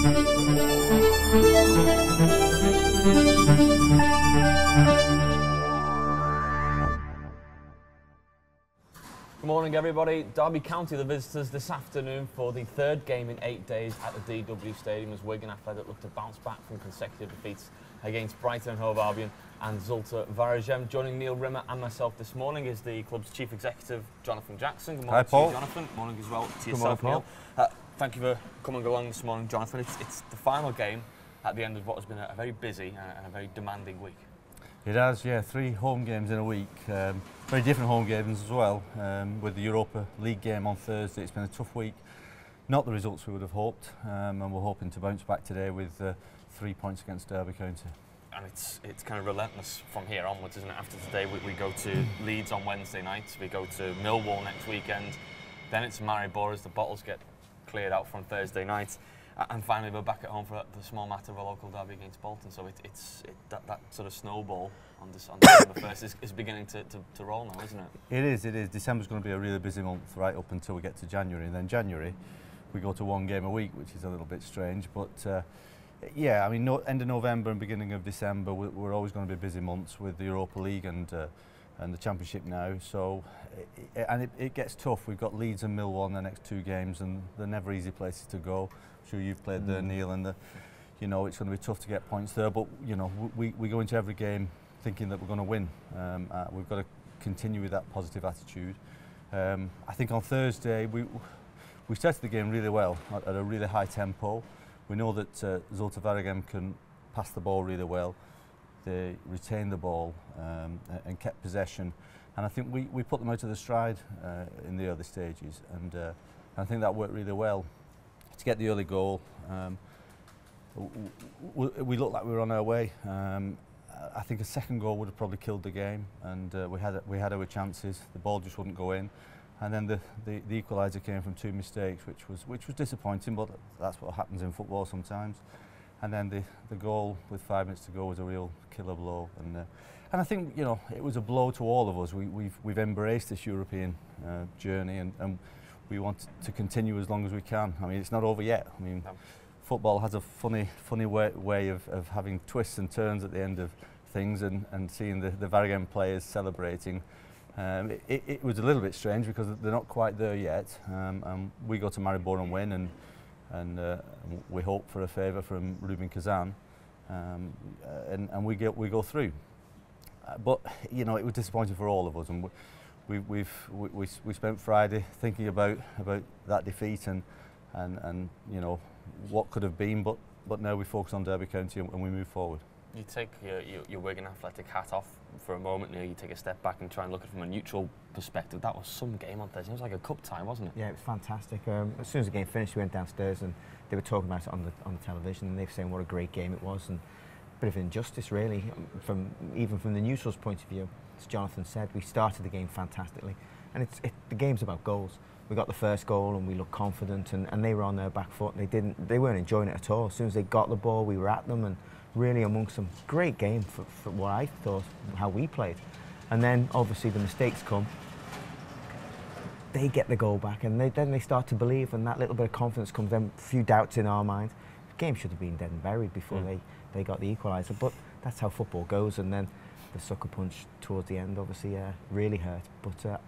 Good morning, everybody. Derby County, the visitors this afternoon for the third game in 8 days at the DW Stadium as Wigan Athletic look to bounce back from consecutive defeats against Brighton and Hove Albion and Zulte Waregem. Joining Neil Rimmer and myself this morning is the club's chief executive, Jonathan Jackson. Good morning. Hi, Paul. To you, Jonathan. Good morning as well to yourself, Neil. Thank you for coming along this morning, Jonathan. It's the final game at the end of what has been a very busy and a very demanding week. It has, yeah, 3 home games in a week. Very different home games as well. With the Europa League game on Thursday, it's been a tough week. Not the results we would have hoped, and we're hoping to bounce back today with 3 points against Derby County. And it's kind of relentless from here onwards, isn't it? After today, we go to Leeds on Wednesday night, we go to Millwall next weekend, then it's Maribor as the bottles get cleared out from Thursday night. And finally, we're back at home for the small matter of a local derby against Bolton. So that sort of snowball on December 1st is beginning to roll now, isn't it? It is. December's going to be a really busy month right up until we get to January. And then January, we go to 1 game a week, which is a little bit strange. But yeah, I mean, end of November and beginning of December, we're always going to be busy months with the Europa League and the Championship now. So, it gets tough. We've got Leeds and Millwall in the next 2 games, and they're never easy places to go. I'm sure you've played there, Neil, and you know it's going to be tough to get points there. But you know, we go into every game thinking that we're going to win. We've got to continue with that positive attitude. I think on Thursday we started the game really well at a really high tempo. We know that Zulte Waregem can pass the ball really well. They retained the ball and kept possession, and I think we put them out of the stride in the early stages, and I think that worked really well to get the early goal. We looked like we were on our way. I think a second goal would have probably killed the game, and we had our chances. The ball just wouldn't go in, and then the equaliser came from 2 mistakes, which was disappointing, but that's what happens in football sometimes. And then the goal with 5 minutes to go was a real killer blow, and I think you know it was a blow to all of us. We've embraced this European journey, and we want to continue as long as we can. I mean, it's not over yet. I mean, football has a funny way of having twists and turns at the end of things, and seeing the Waregem players celebrating. It was a little bit strange because they're not quite there yet. We go to Maribor and win, and we hope for a favour from Rubin Kazan, and we go through. But you know, it was disappointing for all of us, and we spent Friday thinking about that defeat and you know what could have been, but now we focus on Derby County and we move forward. You take your Wigan Athletic hat off for a moment, you take a step back and try and look at it from a neutral perspective. That was some game on Thursday. It was like a cup tie, wasn't it? Yeah, it was fantastic. As soon as the game finished, we went downstairs and they were talking about it on the television, and they were saying what a great game it was, and a bit of injustice really, even from the neutral's point of view. As Jonathan said, we started the game fantastically, and the game's about goals. We got the first goal and we looked confident, and they were on their back foot. They weren't enjoying it at all. As soon as they got the ball, we were at them, and really amongst them. Great game for what I thought, how we played. And then obviously the mistakes come. They get the goal back, and then they start to believe, and that little bit of confidence comes. Then a few doubts in our mind. The game should have been dead and buried before they got the equaliser, but that's how football goes. And then the sucker punch towards the end obviously really hurt. But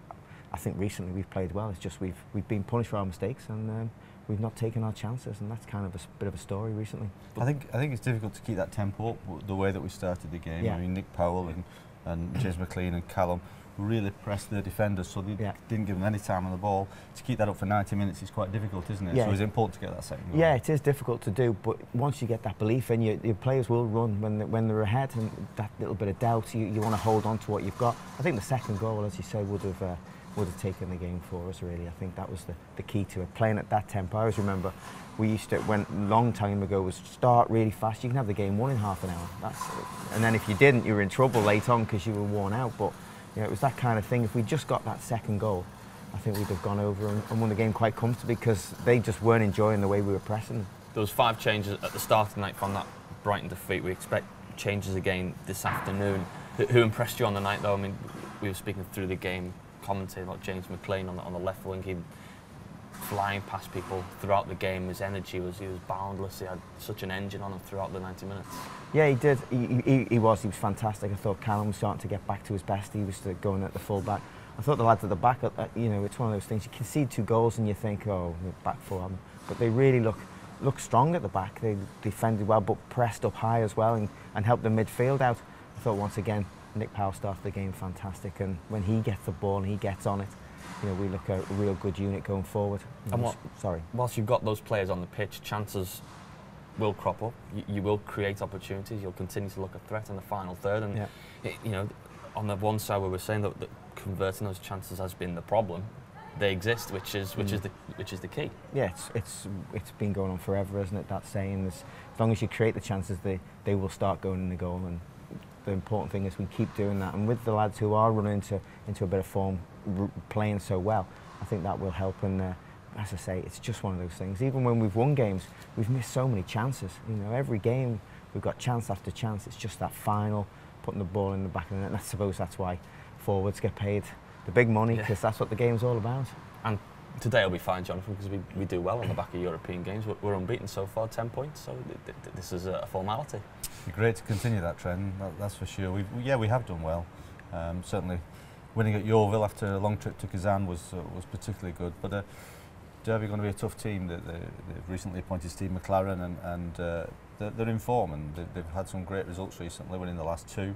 I think recently we've played well. It's just we've been punished for our mistakes, and we've not taken our chances, and that's kind of a bit of a story recently. I think it's difficult to keep that tempo up the way that we started the game. Yeah. I mean, Nick Powell and James McLean and Callum really pressed their defenders, so they didn't give them any time on the ball. To keep that up for 90 minutes is quite difficult, isn't it? Yeah. So it's important to get that second goal. Yeah, it is difficult to do, but once you get that belief in, your players will run when they're ahead, and that little bit of doubt, you want to hold on to what you've got. I think the second goal, as you say, would have taken the game for us, really. I think that was the key to it, playing at that tempo. I always remember we used to, a long time ago, was start really fast. You can have the game won in half an hour. And then if you didn't, you were in trouble late on because you were worn out. But you know, it was that kind of thing. If we just got that second goal, I think we'd have gone over and won the game quite comfortably, because they just weren't enjoying the way we were pressing them. There was 5 changes at the start of the night from that Brighton defeat. We expect changes again this afternoon. Who impressed you on the night, though? I mean, we were speaking through the game, commentating about James McLean on the left wing. He flying past people throughout the game. His energy he was boundless. He had such an engine on him throughout the 90 minutes. Yeah, he did. He was fantastic. I thought Callum was starting to get back to his best. He was going at the full back. I thought the lads at the back, you know, it's one of those things. You concede 2 goals and you think, oh, we're back 4 of them. But they really look strong at the back. They defended well, but pressed up high as well and helped the midfield out. I thought once again, Nick Powell started the game fantastic, and when he gets the ball and he gets on it, you know, we look a real good unit going forward. And whilst you've got those players on the pitch, chances will crop up. You will create opportunities. You'll continue to look a threat in the final third. And you know, on the one side where we're saying that converting those chances has been the problem, they exist, which is the key. Yeah, it's been going on forever, isn't it? That saying, as long as you create the chances, they will start going in the goal. And the important thing is we keep doing that. And with the lads who are running into a bit of form, playing so well, I think that will help. And as I say, it's just one of those things. Even when we've won games, we've missed so many chances. You know, every game we've got chance after chance. It's just that final, putting the ball in the back of the net. And I suppose that's why forwards get paid the big money, because that's what the game's all about. And today will be fine, Jonathan, because we do well on the back of European games. We're unbeaten so far, 10 points, so this is a formality. It'd be great to continue that trend, that's for sure. We have done well. Certainly winning at Yeovil after a long trip to Kazan was particularly good, but Derby are going to be a tough team. They've recently appointed Steve McLaren, and they're in form, and they've had some great results recently, winning the last 2.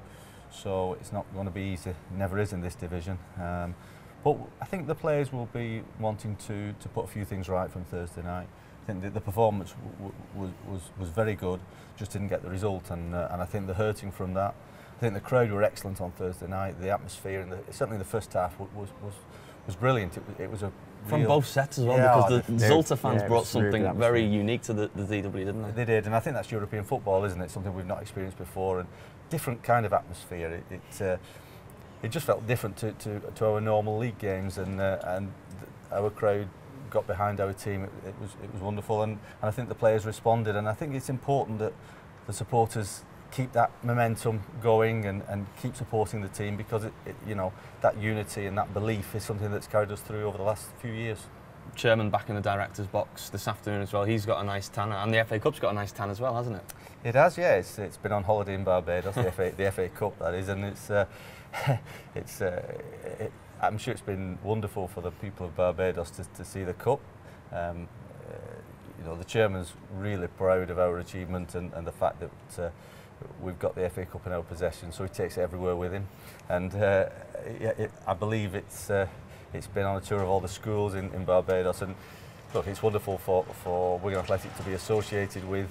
So it's not going to be easy, it never is in this division. But I think the players will be wanting to put a few things right from Thursday night. I think the performance was very good, just didn't get the result, and I think they're hurting from that. I think the crowd were excellent on Thursday night. The atmosphere, and certainly the first half was brilliant. It was a from both sets as well, because the Zulta fans brought something very unique to the DW, didn't they? They did, and I think that's European football, isn't it? Something we've not experienced before, and different kind of atmosphere. It just felt different to our normal league games, and our crowd got behind our team. It was wonderful, and I think the players responded, and I think it's important that the supporters keep that momentum going and keep supporting the team, because you know, that unity and that belief is something that's carried us through over the last few years. Chairman back in the director's box this afternoon as well. He's got a nice tan, and the FA Cup's got a nice tan as well, hasn't it? It has, yeah. It's been on holiday in Barbados, the FA Cup that is, and I'm sure it's been wonderful for the people of Barbados to see the cup. You know, the chairman's really proud of our achievement and the fact that we've got the FA Cup in our possession, so he takes it everywhere with him. And I believe it's been on a tour of all the schools in Barbados, and look, it's wonderful for Wigan Athletic to be associated with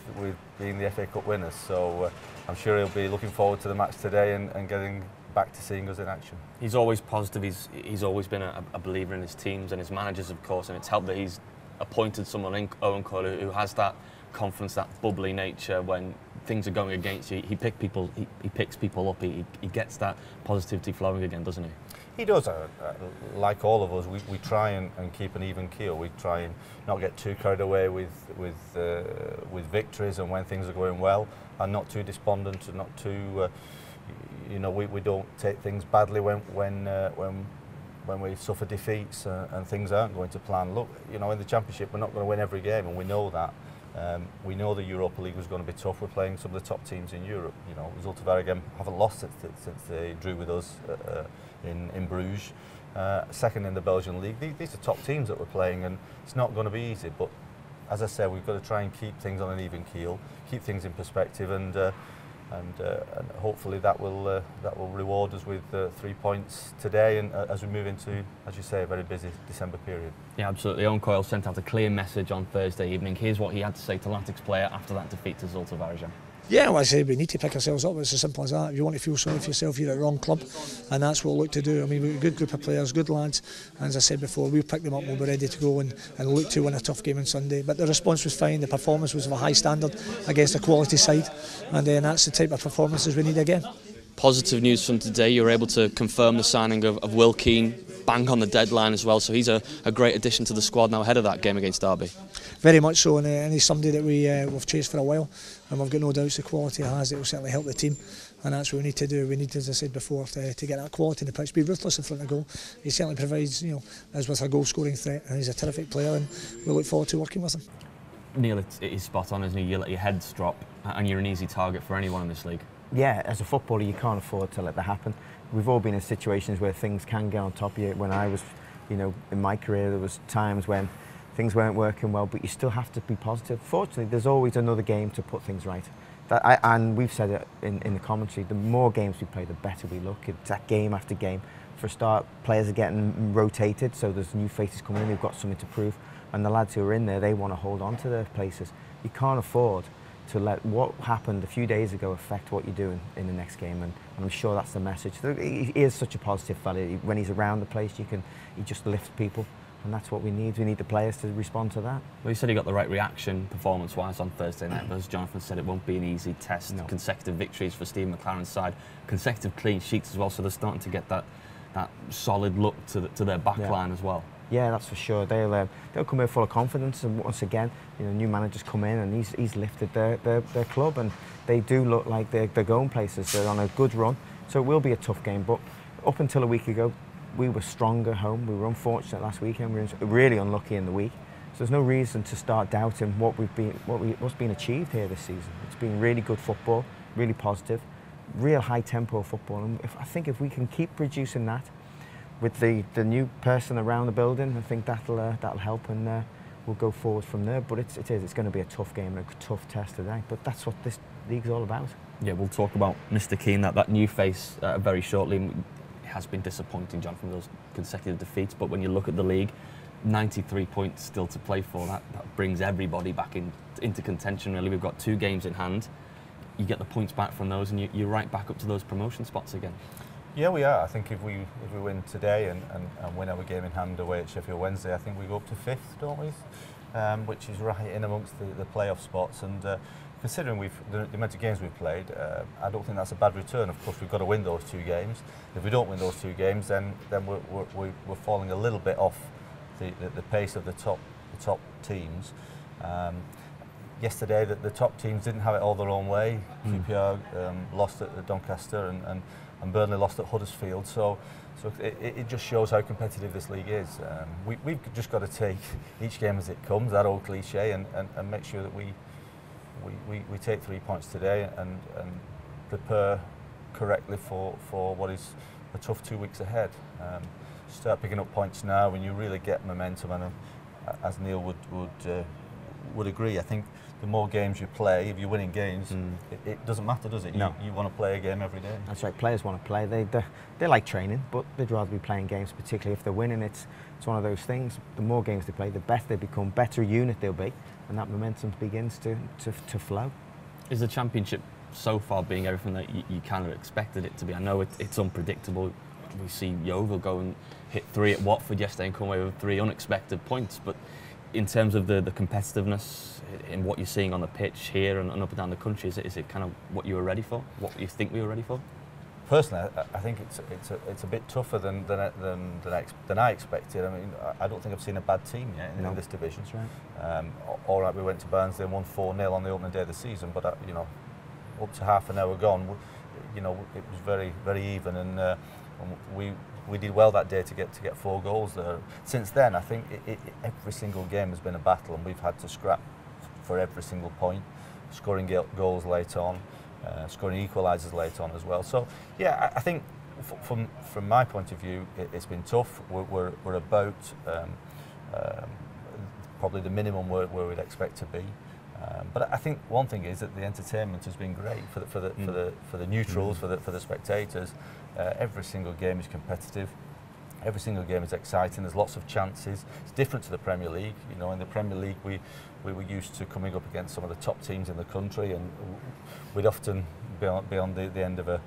being the FA Cup winners. So I'm sure he'll be looking forward to the match today and getting back to seeing us in action. He's always positive. He's always been a believer in his teams and his managers, of course, and it's helped that he's appointed someone in Owen Coyle who has that confidence, that bubbly nature. When things are going against you, he picks people up. He gets that positivity flowing again, doesn't he? He does. Like all of us, we try and keep an even keel. We try and not get too carried away with victories, and when things are going well, and not too despondent, and not too. You know, we don't take things badly when we suffer defeats and things aren't going to plan. Look, you know, in the Championship, we're not going to win every game, and we know that. We know the Europa League was going to be tough. We're playing some of the top teams in Europe. You know, Zulta again haven't lost since they drew with us in Bruges. Second in the Belgian league. These are top teams that we're playing, and it's not going to be easy. But as I said, we've got to try and keep things on an even keel, keep things in perspective, and hopefully that will reward us with 3 points today, and as we move into, as you say, a very busy December period. Yeah, absolutely. Owen Coyle sent out a clear message on Thursday evening. Here's what he had to say to Latics player after that defeat to Zulta Varejão. Yeah, well, I say we need to pick ourselves up. It's as simple as that. If you want to feel sorry for yourself, you're at the wrong club, and that's what we'll look to do. I mean, we've got a good group of players, good lads, and as I said before, we'll pick them up when we're ready to go and look to win a tough game on Sunday. But the response was fine, the performance was of a high standard against a quality side, and that's the type of performances we need again. Positive news from today, you were able to confirm the signing of Will Keane bang on the deadline as well. So he's a great addition to the squad now ahead of that game against Derby. Very much so, and he's somebody that we've chased for a while, and we've got no doubts the quality he has. It will certainly help the team, and that's what we need to do. We need, as I said before, to get that quality in the pitch, be ruthless in front of goal. He certainly provides, us with a goal-scoring threat, and he's a terrific player, and we look forward to working with him. Neil, it is spot on, isn't he? You let your heads drop, and you're an easy target for anyone in this league. Yeah, as a footballer, you can't afford to let that happen. We've all been in situations where things can get on top of you. When I was, in my career, there was times when things weren't working well, but you still have to be positive. Fortunately, there's always another game to put things right. And we've said it in the commentary, the more games we play, the better we look. It's that game after game. For a start, players are getting rotated, so there's new faces coming in who've got something to prove. And the lads who are in there, they want to hold on to their places. You can't afford to let what happened a few days ago affect what you're doing in the next game, and I'm sure that's the message. He is such a positive fella. When he's around the place, he just lifts people, and that's what we need. We need the players to respond to that. Well, you said he got the right reaction performance-wise on Thursday night, but as Jonathan said, it won't be an easy test. No. Consecutive victories for Steve McLaren's side, consecutive clean sheets as well, so they're starting to get that solid look to their back line as well. Yeah, that's for sure. They'll come in full of confidence, and once again, new managers come in, and he's lifted their club, and they do look like they're going places. They're on a good run, so it will be a tough game. But up until a week ago, we were strong at home. We were unfortunate last weekend. We were really unlucky in the week. So there's no reason to start doubting what's been achieved here this season. It's been really good football, really positive, real high tempo football, and I think if we can keep producing that, with the new person around the building, I think that'll help, and we'll go forward from there. But it's going to be a tough game, a tough test today. But that's what this league's all about. Yeah, we'll talk about Mr. Keane, that new face, very shortly. It has been disappointing, John, from those consecutive defeats. But when you look at the league, 93 points still to play for. That brings everybody back into contention. Really, we've got 2 games in hand. You get the points back from those, and you're right back up to those promotion spots again. Yeah, we are. I think if we win today and win our game in hand away at Sheffield Wednesday, I think we go up to 5th, don't we? Which is right in amongst the playoff spots. And considering the amount of games we've played, I don't think that's a bad return. Of course, we've got to win those 2 games. If we don't win those 2 games, then we're falling a little bit off the pace of the top teams. Yesterday, the top teams didn't have it all their own way. QPR lost at Doncaster, and Burnley lost at Huddersfield, so it just shows how competitive this league is. We've just got to take each game as it comes, that old cliche, and make sure that we take 3 points today and prepare correctly for what is a tough 2 weeks ahead. Start picking up points now when you really get momentum, and as Neil would agree, I think the more games you play, if you're winning games, it doesn't matter, does it? No. You want to play a game every day. That's right. Players want to play. They like training, but they'd rather be playing games, particularly if they're winning. It's one of those things. The more games they play, the better they become, better unit they'll be, and that momentum begins to flow. Is the Championship so far being everything that you kind of expected it to be? I know it's unpredictable. We see Yeovil go and hit 3 at Watford yesterday and come away with 3 unexpected points, but in terms of the competitiveness in what you're seeing on the pitch here and up and down the country, is it kind of what you were ready for? What you think we were ready for? Personally, I think it's a bit tougher than I expected. I mean, I don't think I've seen a bad team yet in this division. That's right. All right, we went to Barnsley and won 4-0 on the opening day of the season, but up to half an hour gone, it was very, very even, and we did well that day to get 4 goals there. Since then, I think every single game has been a battle, and we've had to scrap for every single point, scoring goals late on, scoring equalisers late on as well. So yeah, I think from my point of view, it's been tough. We're about probably the minimum where we'd expect to be. But I think one thing is that the entertainment has been great for the neutrals, for the spectators. Every single game is competitive. Every single game is exciting. There's lots of chances. It's different to the Premier League. In the Premier League, we were used to coming up against some of the top teams in the country, and we'd often be on the end of a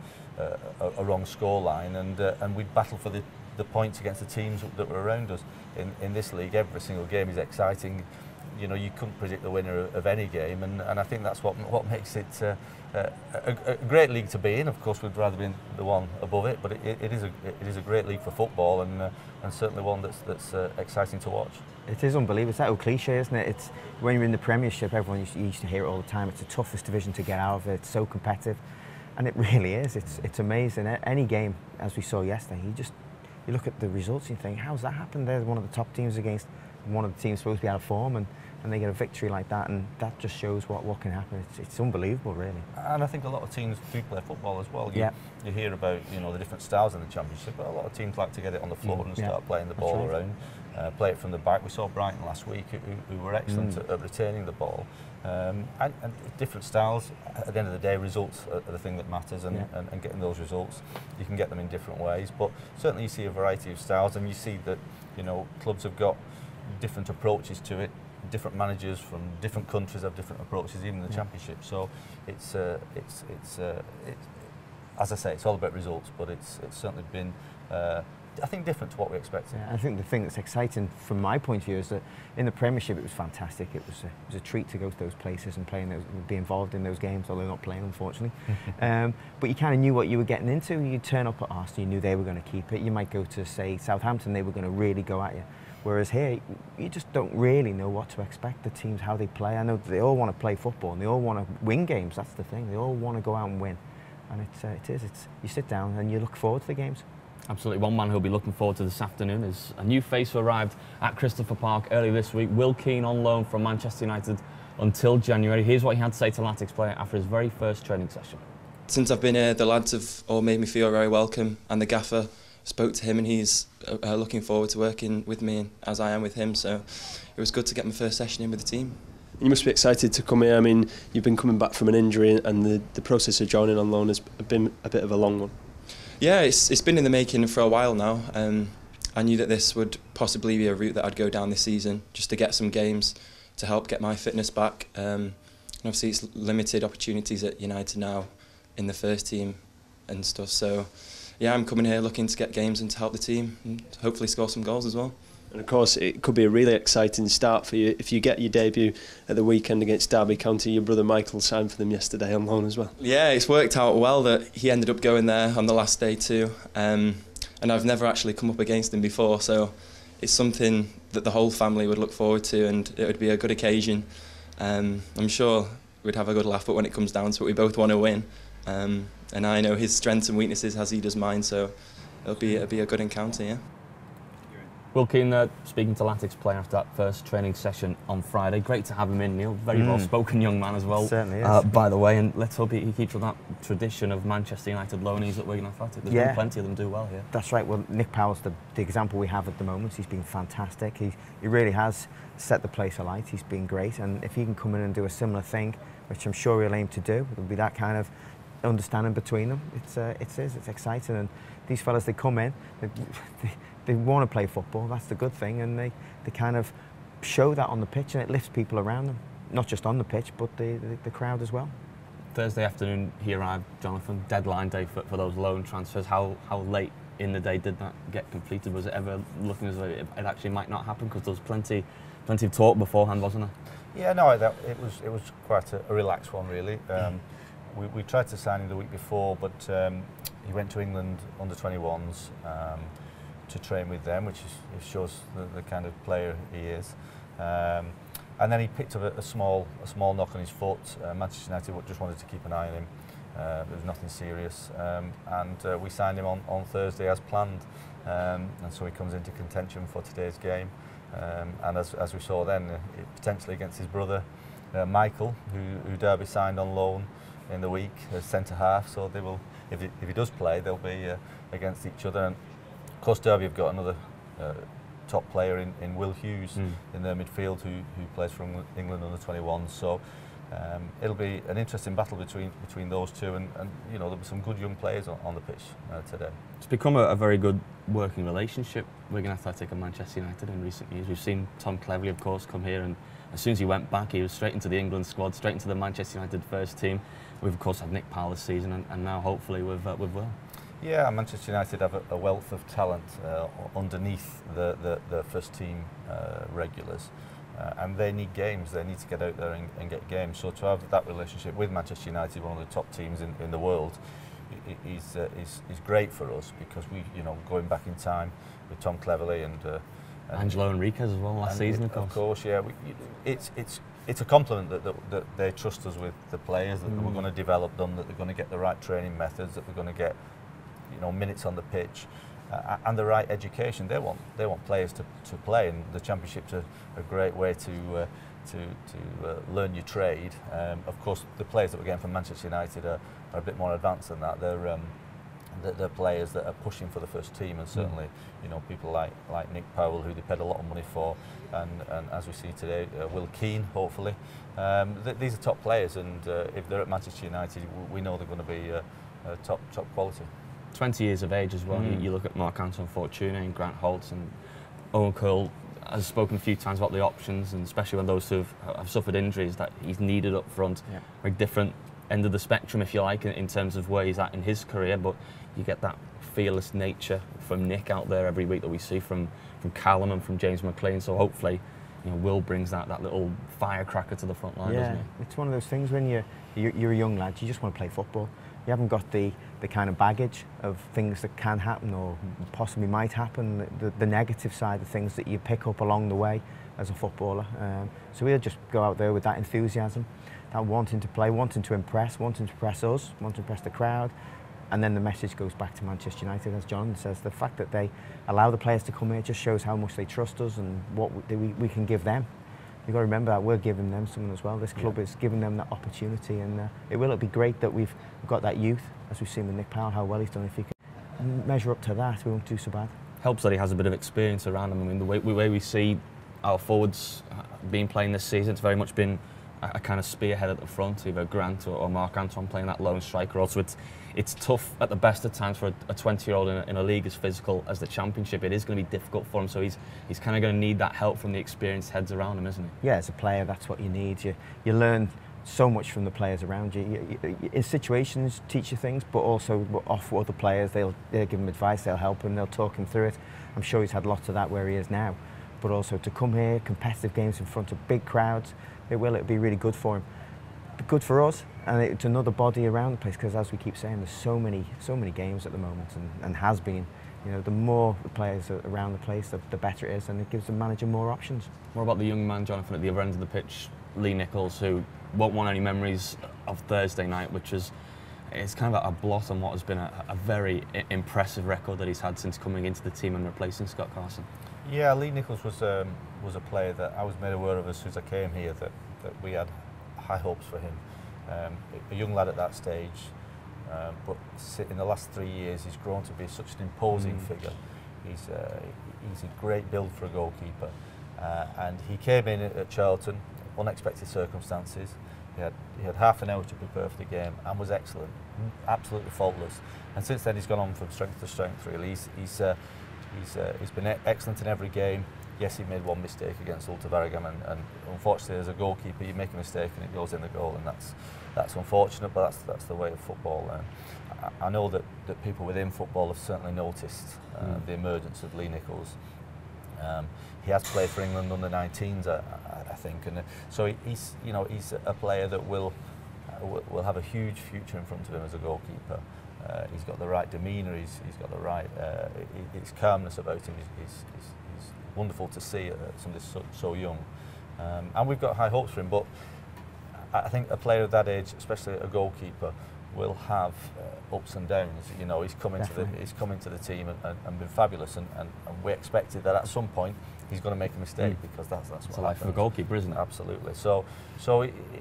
wrong scoreline, and we'd battle for the points against the teams that were around us. In this league, every single game is exciting. you know, you couldn't predict the winner of any game, and I think that's what makes it a great league to be in. Of course, we'd rather be in the one above it, but it is a great league for football, and certainly one that's exciting to watch. It is unbelievable. It's that old cliche, isn't it? It's when you're in the Premiership, everyone used to hear it all the time. It's the toughest division to get out of. It's so competitive, and it really is. It's amazing. Any game, as we saw yesterday, you look at the results and you think, how's that happened? They're one of the top teams against one of the teams supposed to be out of form, and they get a victory like that, and that just shows what can happen. It's unbelievable, really. And I think a lot of teams do play football as well. You hear about, you know, the different styles in the Championship, but a lot of teams like to get it on the floor and start playing the ball around, play it from the back. We saw Brighton last week, who were excellent at retaining the ball. And different styles. At the end of the day, results are the thing that matters, and getting those results, you can get them in different ways. But certainly you see a variety of styles, and you see that, you know, clubs have got different approaches to it. Different managers from different countries have different approaches, even in the Championship. So it's as I say, it's all about results, but it's certainly been, I think, different to what we expected. Yeah, I think the thing that's exciting from my point of view is that in the Premiership it was fantastic. It was a treat to go to those places and be involved in those games, although not playing, unfortunately. But you kind of knew what you were getting into. You'd turn up at Arsenal, you knew they were going to keep it. You might go to, say, Southampton, they were going to really go at you. Whereas here, you just don't really know what to expect, the teams, how they play. I know they all want to play football and they all want to win games, that's the thing. They all want to go out and win. And you sit down and you look forward to the games. Absolutely. One man who'll be looking forward to this afternoon is a new face who arrived at Christopher Park early this week, Will Keane, on loan from Manchester United until January. Here's what he had to say to Latics player after his very first training session. Since I've been here, the lads have all made me feel very welcome, and the gaffer spoke to him, and he's looking forward to working with me as I am with him, so it was good to get my first session in with the team. You must be excited to come here. I mean, you've been coming back from an injury, and the process of joining on loan has been a bit of a long one. Yeah, it's been in the making for a while now. I knew that this would possibly be a route that I'd go down this season, just to get some games to help get my fitness back. And obviously it's limited opportunities at United now in the first team and stuff, so yeah, I'm coming here looking to get games and to help the team and hopefully score some goals as well. And of course, it could be a really exciting start for you if you get your debut at the weekend against Derby County. Your brother Michael signed for them yesterday on loan as well. Yeah, it's worked out well that he ended up going there on the last day too. And I've never actually come up against him before, so it's something that the whole family would look forward to, and it would be a good occasion. I'm sure we'd have a good laugh, but when it comes down to it, we both want to win. And I know his strengths and weaknesses as he does mine, so it'll be a good encounter, yeah. Will Keane speaking to Latics player after that first training session on Friday. Great to have him in, Neil. Very well-spoken young man as well. Certainly is. By the way, and let's hope he keeps with that tradition of Manchester United loanees at Wigan Athletic. There's been plenty of them do well here. That's right. Well, Nick Powell's the example we have at the moment. He's been fantastic. He really has set the place alight. He's been great, and if he can come in and do a similar thing, which I'm sure he'll aim to do, it'll be that kind of understanding between them. It's exciting, and these fellas, they come in, they want to play football. That's the good thing, and they kind of show that on the pitch, and it lifts people around them, not just on the pitch, but the crowd as well. Thursday afternoon he arrived, Jonathan. Deadline day for those loan transfers. How late in the day did that get completed? Was it ever looking as though it actually might not happen? Because there was plenty of talk beforehand, wasn't there? Yeah, no, it was quite a relaxed one, really. We tried to sign him the week before, but he went to England under 21s to train with them, which shows the kind of player he is. And then he picked up a small knock on his foot. Manchester United just wanted to keep an eye on him. There was nothing serious, and we signed him on Thursday as planned. And so he comes into contention for today's game. And as we saw then, potentially against his brother Michael, who Derby signed on loan in the week as centre half. So they will, if he does play, they'll be against each other. And of course, Derby have got another top player in Will Hughes in their midfield, who plays for England under 21s. So it'll be an interesting battle between those two, and you know, there'll be some good young players on the pitch today. It's become a very good working relationship, Wigan Athletic and Manchester United, in recent years. We've seen Tom Cleverley, of course, come here, and as soon as he went back, he was straight into the England squad, straight into the Manchester United first team. We've of course had Nick Powell this season, and now hopefully with Will. Yeah, Manchester United have a wealth of talent underneath the first team regulars. and they need games. They need to get out there and get games. So to have that relationship with Manchester United, one of the top teams in the world, is great for us, because we, going back in time with Tom Cleverley and Angelo Enriquez as well last season, of course. Yeah, it's a compliment that they trust us with the players, that we're going to develop them, that they're going to get the right training methods, that they're going to get minutes on the pitch, and the right education. They want players to play, and the Championship's a great way to learn your trade. Of course, the players that we're getting from Manchester United are a bit more advanced than that. They're players that are pushing for the first team, and certainly people like Nick Powell, who they paid a lot of money for, and as we see today, Will Keane, hopefully. These are top players, and if they're at Manchester United, we know they're going to be top quality. 20 years of age as well. You look at Marc-Antoine Fortune and Grant Holtz, and Owen Curl has spoken a few times about the options, and especially when those two have suffered injuries, that he's needed up front. Yeah. Very different end of the spectrum, if you like, in terms of where he's at in his career, but you get that fearless nature from Nick out there every week that we see from Callum and from James McLean. So hopefully, Will brings that little firecracker to the front line, doesn't he? It's one of those things when you're a young lad, you just want to play football. You haven't got the kind of baggage of things that can happen or possibly might happen, the negative side of things that you pick up along the way as a footballer. So we'll just go out there with that enthusiasm, that wanting to play, wanting to impress us, wanting to impress the crowd. And then the message goes back to Manchester United, as John says. The fact that they allow the players to come here just shows how much they trust us and what we can give them. You've got to remember that we're giving them something as well. This club is giving them that opportunity, and it'll be great that we've got that youth, as we've seen with Nick Powell, how well he's done. If he can measure up to that, we won't do so bad. Helps that he has a bit of experience around him. I mean, the way we see our forwards being playing this season, it's very much been a kind of spearhead at the front, either Grant or Marc-Antoine playing that lone striker. Also, it's tough at the best of times for a 20-year-old in a league as physical as the Championship. It is going to be difficult for him, so he's kind of going to need that help from the experienced heads around him, isn't he? Yeah, as a player, that's what you need. You learn so much from the players around you. In situations, teach you things, but also off with other players. They'll give him advice, they'll help him, they'll talk him through it. I'm sure he's had lots of that where he is now. But also to come here, competitive games in front of big crowds, it'll be really good for him. Good for us, and it's another body around the place, because as we keep saying, there's so many games at the moment, and has been. The more the players are around the place, the better it is, and it gives the manager more options. What about the young man, Jonathan, at the other end of the pitch, Lee Nichols, who won't want any memories of Thursday night, which is kind of a blot on what has been a very impressive record that he's had since coming into the team and replacing Scott Carson? Yeah, Lee Nichols was a player that I was made aware of as soon as I came here, that we had high hopes for him. A young lad at that stage, but in the last 3 years he's grown to be such an imposing figure. He's a great build for a goalkeeper, and he came in at Charlton, unexpected circumstances. He had half an hour to prepare for the game and was excellent, absolutely faultless. And since then he's gone on from strength to strength. Really, he's been excellent in every game. Yes, he made one mistake against Zulte Waregem, and unfortunately, as a goalkeeper, you make a mistake and it goes in the goal, and that's unfortunate. But that's the way of football. I know that people within football have certainly noticed the emergence of Lee Nichols. He has played for England under 19s, I think, and so he's a player that will have a huge future in front of him as a goalkeeper. He's got the right demeanour. He's got the right his calmness about him. He's wonderful to see somebody so young, and we've got high hopes for him. But I think a player of that age, especially a goalkeeper, will have ups and downs. He's coming to the team and been fabulous, and we expected that at some point he's going to make a mistake, because that's what it's life of a goalkeeper, isn't it? Absolutely. So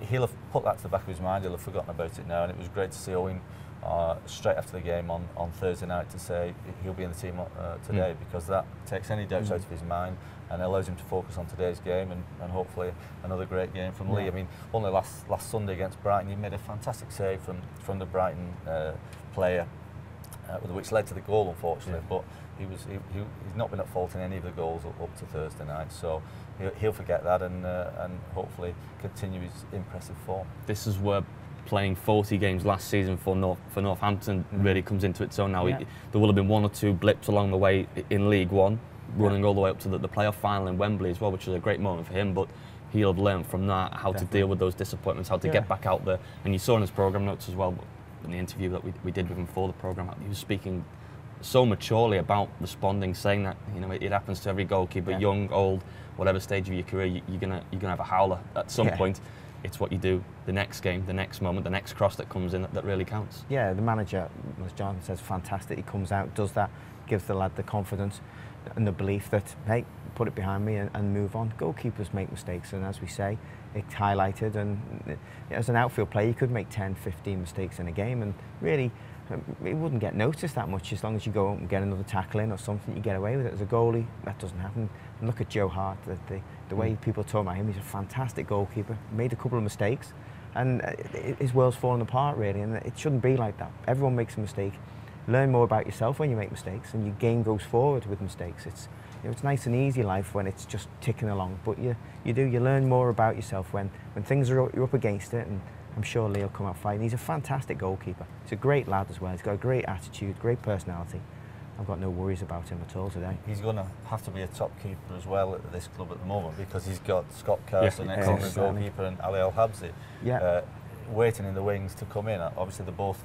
he'll have put that to the back of his mind. He'll have forgotten about it now, and it was great to see Owen straight after the game on Thursday night to say he'll be in the team today, because that takes any doubts out of his mind and allows him to focus on today's game and hopefully another great game from Lee. I mean, only last Sunday against Brighton, he made a fantastic save from the Brighton player, which led to the goal, unfortunately. But he's not been at fault in any of the goals up to Thursday night, so he'll forget that and hopefully continue his impressive form. This is where playing 40 games last season for Northampton really comes into its own now. There will have been one or two blips along the way in League One, running all the way up to the playoff final in Wembley as well, which was a great moment for him. But he'll have learned from that how to deal with those disappointments, how to get back out there. And you saw in his programme notes as well, in the interview that we did with him for the programme, he was speaking so maturely about responding, saying that, you know, it happens to every goalkeeper, young, old, whatever stage of your career, you're gonna have a howler at some point. It's what you do the next game, the next moment, the next cross that comes in that really counts. Yeah, the manager, as Jonathan says, fantastic. He comes out, does that, gives the lad the confidence and the belief that, hey, put it behind me and move on. Goalkeepers make mistakes, and as we say, it's highlighted, and as an outfield player you could make 10, 15 mistakes in a game, and really it wouldn't get noticed that much as long as you go out and get another tackle in or something, you get away with it. As a goalie, that doesn't happen. And look at Joe Hart, the way people talk about him, he's a fantastic goalkeeper, made a couple of mistakes, and his world's fallen apart really, and it shouldn't be like that. Everyone makes a mistake. Learn more about yourself when you make mistakes, and your game goes forward with mistakes. It's, you know, it's nice and easy life when it's just ticking along, but you learn more about yourself when things are you're up against it, and I'm sure Lee will come out fighting. He's a fantastic goalkeeper. He's a great lad as well. He's got a great attitude, great personality. I've got no worries about him at all today. He's going to have to be a top keeper as well at this club at the moment, because he's got Scott Carson, ex-England goalkeeper, and Ali El Habsi waiting in the wings to come in. Obviously they're both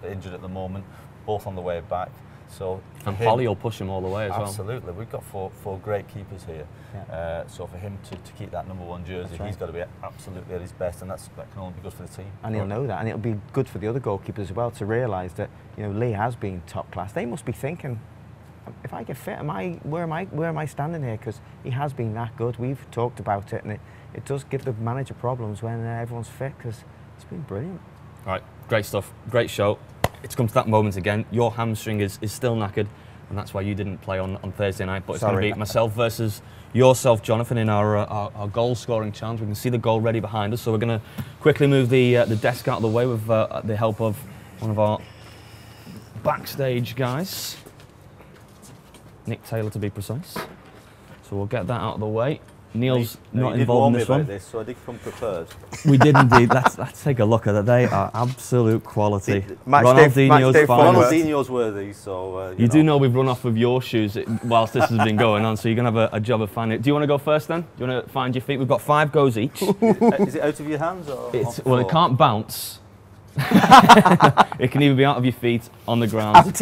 injured at the moment, both on the way back. So and Polly will push him all the way as well. Absolutely, we've got four great keepers here. So for him to keep that #1 jersey, he's got to be absolutely at his best, and that can only be good for the team. And he'll know that, and it'll be good for the other goalkeepers as well to realise that, you know, Lee has been top class. They must be thinking, if I get fit, where am I standing here? Because he has been that good. We've talked about it, and it does give the manager problems when everyone's fit, because it's been brilliant. Right, great stuff, great show. It's come to that moment again. Your hamstring is still knackered, and that's why you didn't play on Thursday night. But it's going to be myself versus yourself, Jonathan, in our goal scoring challenge. We can see the goal ready behind us, so we're going to quickly move the desk out of the way with the help of one of our backstage guys, Nick Taylor to be precise. So we'll get that out of the way. Neil's not involved in this one. This, so I did come prepared. We did indeed. Let's take a look at it. They are absolute quality. Ronaldinho's were these, so you do know we've run off of your shoes whilst this has been going on, so you're going to have a job of finding it. Do you want to go first then? Do you want to find your feet? We've got 5 goes each. Is it out of your hands or? Well, it can't bounce. It can either be out of your feet, on the ground, out of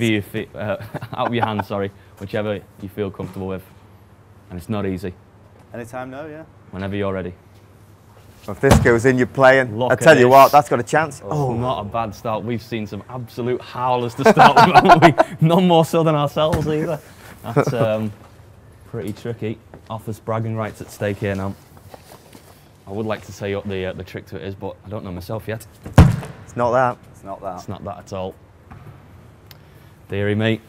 your feet. Out of your hands, sorry, whichever you feel comfortable with. And it's not easy. Anytime now, yeah. Whenever you're ready. If this goes in, you're playing. I tell you what, that's got a chance. Oh, not a bad start. We've seen some absolute howlers to start with, haven't we? None more so than ourselves either. That's pretty tricky. Offers bragging rights at stake here now. I would like to say what the trick to it is, but I don't know myself yet. It's not that. It's not that. It's not that at all. Deary me.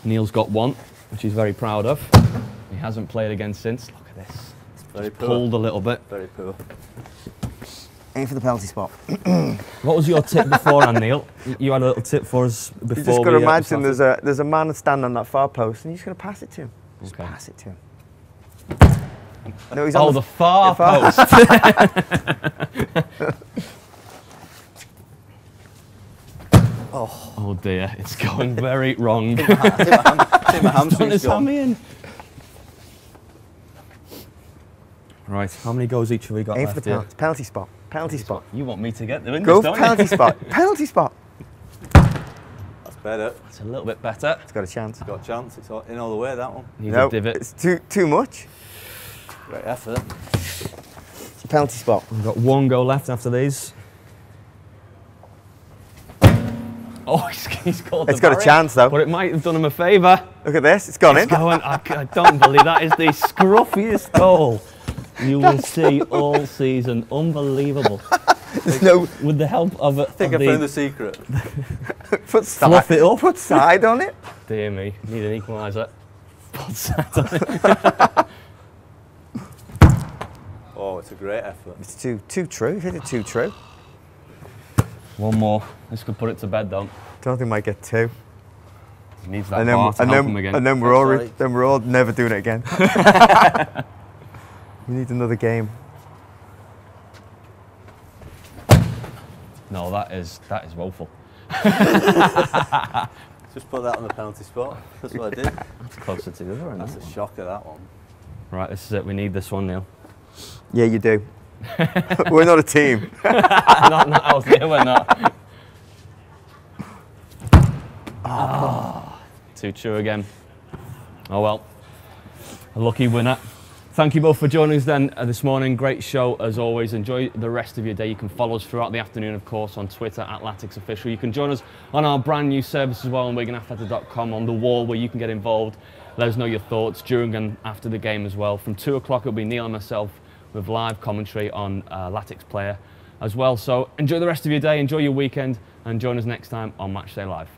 Neil's got one, which he's very proud of. He hasn't played again since. Look at this. It's very poor. Pulled a little bit. Very poor. Aim for the penalty spot. What was your tip beforehand, Neil? You had a little tip for us before. You just got to imagine there's a man standing on that far post, and you're just going to pass it to him. Just pass it to him. No, he's on the far post. Oh dear, it's going very wrong. Take my hamstring's gone. Right, how many goals each have we got Aim left for the penalty spot. Penalty spot. You want me to get them in Go this, for don't penalty you? spot. Penalty spot. That's better. It's a little bit better. It's got a chance. It's got a chance. It's in all the way, that one. Needs a divot. It's too much. Great effort. It's a penalty spot. We've got 1 goal left after these. Oh, he's called the It's got a chance though. But it might have done him a favour. Look at this, it's gone in. I don't believe that is the scruffiest goal you will see all season. Unbelievable. With the help of I think I found the secret. Fluff it up. Put side on it. Dear me, need an equaliser. Put side on it. Oh, it's a great effort. It's too true. Hit it too true. 1 more. This could put it to bed, though. Jonathan might get 2. He needs that bar to help him again. And then we're all never doing it again. We need another game. No, that is woeful. Just put that on the penalty spot. That's what I did. That's closer to the other end. That's a shocker, that one. Right, this is it. We need this one, Neil. Yeah, you do. We're not a team. not out here, we're not. Too true again. Oh well. A lucky winner. Thank you both for joining us then this morning. Great show as always. Enjoy the rest of your day. You can follow us throughout the afternoon, of course, on Twitter @LaticsOfficial. You can join us on our brand new service as well on WiganAthletic.com on the wall where you can get involved. Let us know your thoughts during and after the game as well. From 2 o'clock it'll be Neil and myself with live commentary on Latics Player as well. So enjoy the rest of your day, enjoy your weekend, and join us next time on Matchday Live.